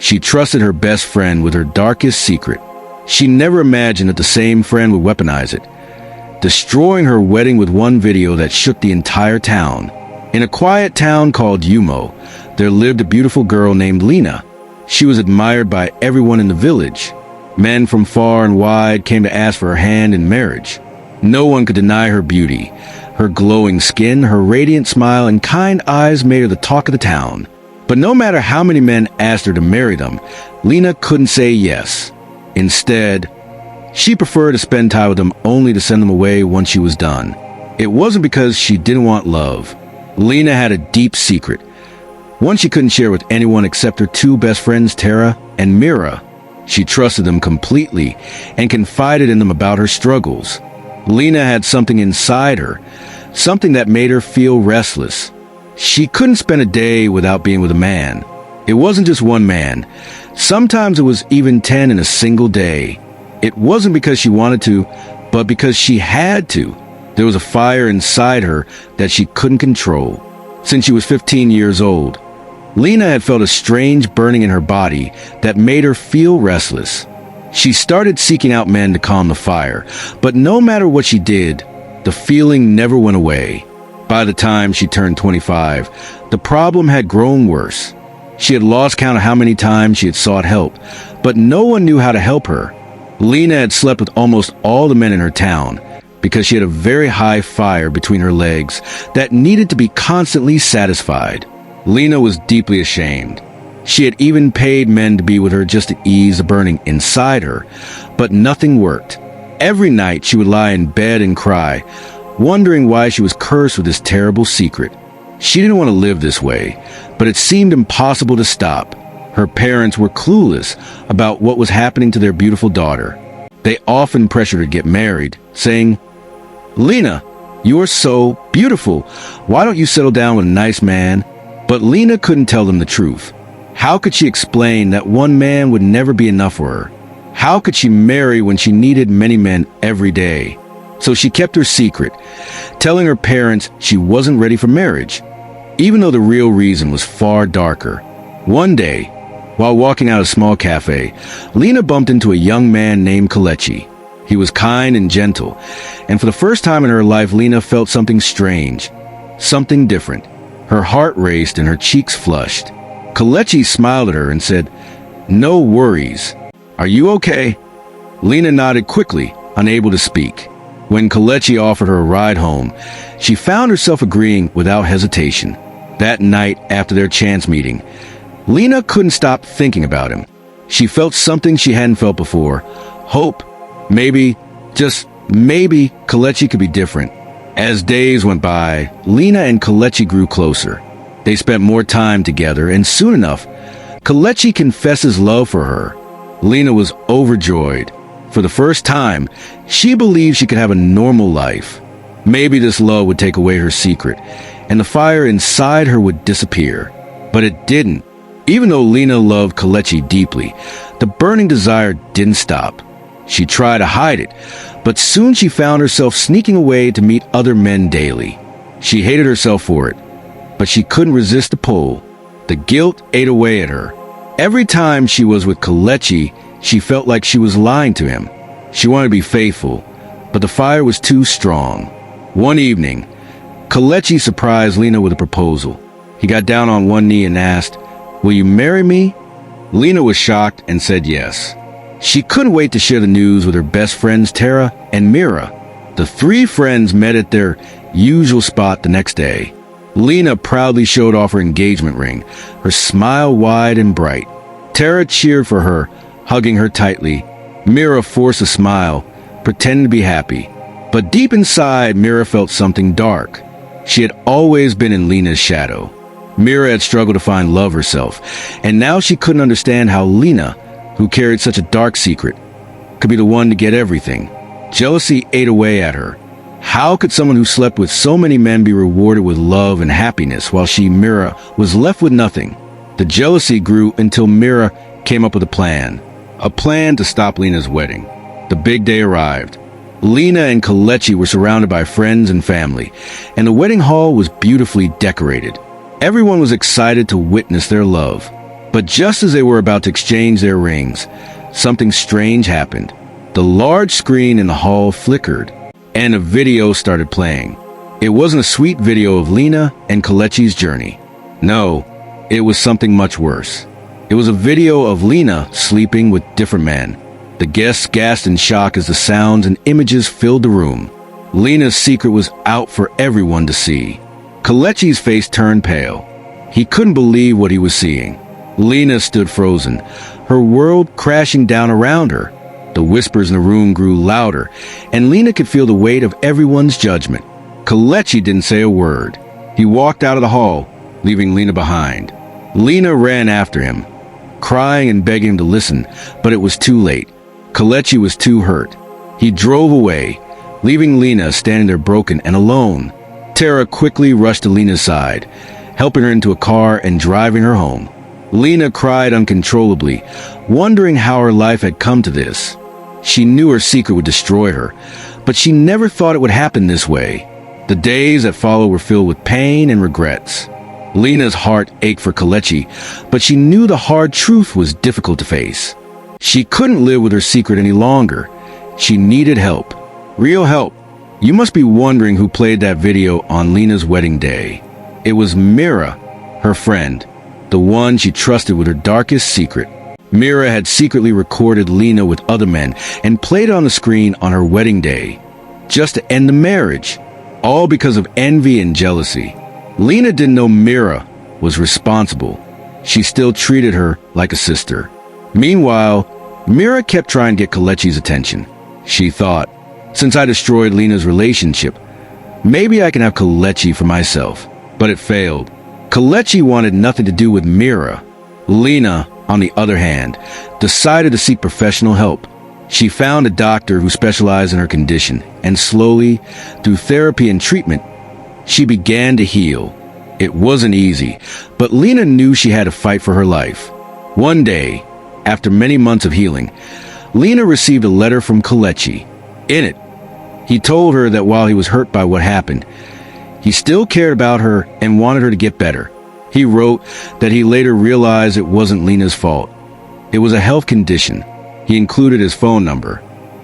She trusted her best friend with her darkest secret. She never imagined that the same friend would weaponize it, destroying her wedding with one video that shook the entire town. In a quiet town called Yumo, there lived a beautiful girl named Lena. She was admired by everyone in the village. Men from far and wide came to ask for her hand in marriage. No one could deny her beauty. Her glowing skin, her radiant smile, and kind eyes made her the talk of the town. But no matter how many men asked her to marry them, Lena couldn't say yes. Instead, she preferred to spend time with them only to send them away once she was done. It wasn't because she didn't want love. Lena had a deep secret, one she couldn't share with anyone except her two best friends, Tara and Mira. She trusted them completely and confided in them about her struggles. Lena had something inside her, something that made her feel restless. She couldn't spend a day without being with a man. It wasn't just one man. Sometimes it was even 10 in a single day. It wasn't because she wanted to, but because she had to. There was a fire inside her that she couldn't control. Since she was 15 years old, Lena had felt a strange burning in her body that made her feel restless. She started seeking out men to calm the fire, but no matter what she did, the feeling never went away. By the time she turned 25, the problem had grown worse. She had lost count of how many times she had sought help, but no one knew how to help her. Lena had slept with almost all the men in her town because she had a very high fire between her legs that needed to be constantly satisfied. Lena was deeply ashamed. She had even paid men to be with her just to ease the burning inside her, but nothing worked. Every night she would lie in bed and cry, wondering why she was cursed with this terrible secret. She didn't want to live this way, but it seemed impossible to stop. Her parents were clueless about what was happening to their beautiful daughter. They often pressured her to get married, saying, "Lena, you are so beautiful. Why don't you settle down with a nice man?" But Lena couldn't tell them the truth. How could she explain that one man would never be enough for her? How could she marry when she needed many men every day? So she kept her secret, telling her parents she wasn't ready for marriage, even though the real reason was far darker. One day, while walking out of a small cafe, Lena bumped into a young man named Kelechi. He was kind and gentle, and for the first time in her life, Lena felt something strange, something different. Her heart raced and her cheeks flushed. Kelechi smiled at her and said, "No worries. Are you okay?" Lena nodded quickly, unable to speak. When Kelechi offered her a ride home, she found herself agreeing without hesitation. That night, after their chance meeting, Lena couldn't stop thinking about him. She felt something she hadn't felt before. Hope. Maybe, just maybe, Kelechi could be different. As days went by, Lena and Kelechi grew closer. They spent more time together, and soon enough, Kelechi confessed his love for her. Lena was overjoyed. For the first time, she believed she could have a normal life. Maybe this love would take away her secret, and the fire inside her would disappear. But it didn't. Even though Lena loved Kelechi deeply, the burning desire didn't stop. She tried to hide it, but soon she found herself sneaking away to meet other men daily. She hated herself for it, but she couldn't resist the pull. The guilt ate away at her. Every time she was with Kelechi, she felt like she was lying to him. She wanted to be faithful, but the fire was too strong. One evening, Kelechi surprised Lena with a proposal. He got down on one knee and asked, "Will you marry me?" Lena was shocked and said yes. She couldn't wait to share the news with her best friends Tara and Mira. The three friends met at their usual spot the next day. Lena proudly showed off her engagement ring, her smile wide and bright. Tara cheered for her, hugging her tightly. Mira forced a smile, pretending to be happy. But deep inside, Mira felt something dark. She had always been in Lena's shadow. Mira had struggled to find love herself, and now she couldn't understand how Lena, who carried such a dark secret, could be the one to get everything. Jealousy ate away at her. How could someone who slept with so many men be rewarded with love and happiness while she, Mira, was left with nothing? The jealousy grew until Mira came up with a plan to stop Lena's wedding. The big day arrived. Lena and Kelechi were surrounded by friends and family, and the wedding hall was beautifully decorated. Everyone was excited to witness their love. But just as they were about to exchange their rings, something strange happened. The large screen in the hall flickered, and a video started playing. It wasn't a sweet video of Lena and Kelechi's journey. No, it was something much worse. It was a video of Lena sleeping with different men. The guests gasped in shock as the sounds and images filled the room. Lena's secret was out for everyone to see. Kelechi's face turned pale. He couldn't believe what he was seeing. Lena stood frozen, her world crashing down around her. The whispers in the room grew louder, and Lena could feel the weight of everyone's judgment. Kelechi didn't say a word. He walked out of the hall, leaving Lena behind. Lena ran after him, crying and begging him to listen, but it was too late. Kelechi was too hurt. He drove away, leaving Lena standing there broken and alone. Tara quickly rushed to Lena's side, helping her into a car and driving her home. Lena cried uncontrollably, wondering how her life had come to this. She knew her secret would destroy her, but she never thought it would happen this way. The days that followed were filled with pain and regrets. Lena's heart ached for Kelechi, but she knew the hard truth was difficult to face. She couldn't live with her secret any longer. She needed help. Real help. You must be wondering who played that video on Lena's wedding day. It was Mira, her friend, the one she trusted with her darkest secret. Mira had secretly recorded Lena with other men and played it on the screen on her wedding day, just to end the marriage, all because of envy and jealousy. Lena didn't know Mira was responsible. She still treated her like a sister. Meanwhile, Mira kept trying to get Kelechi's attention. She thought, since I destroyed Lena's relationship, maybe I can have Kelechi for myself. But it failed. Kelechi wanted nothing to do with Mira. Lena, on the other hand, decided to seek professional help. She found a doctor who specialized in her condition, and slowly, through therapy and treatment, she began to heal. It wasn't easy, but Lena knew she had to fight for her life. One day, after many months of healing, Lena received a letter from Kelechi. In it, he told her that while he was hurt by what happened, he still cared about her and wanted her to get better. He wrote that he later realized it wasn't Lena's fault. It was a health condition. He included his phone number.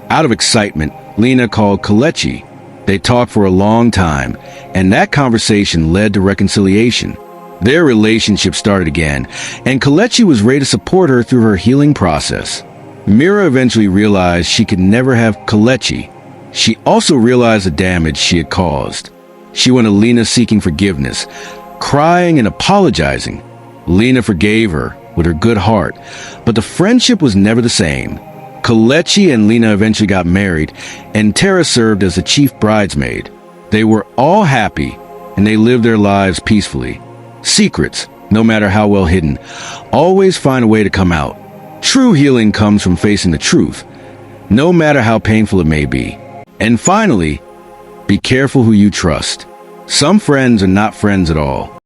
Out of excitement, Lena called Kelechi. They talked for a long time, and that conversation led to reconciliation. Their relationship started again, and Kelechi was ready to support her through her healing process. Mira eventually realized she could never have Kelechi. She also realized the damage she had caused. She went to Lena seeking forgiveness, crying and apologizing. Lena forgave her with her good heart, but the friendship was never the same. Kelechi and Lena eventually got married, and Tara served as the chief bridesmaid. They were all happy, and they lived their lives peacefully. Secrets, no matter how well hidden, always find a way to come out. True healing comes from facing the truth, no matter how painful it may be. And finally, be careful who you trust. Some friends are not friends at all.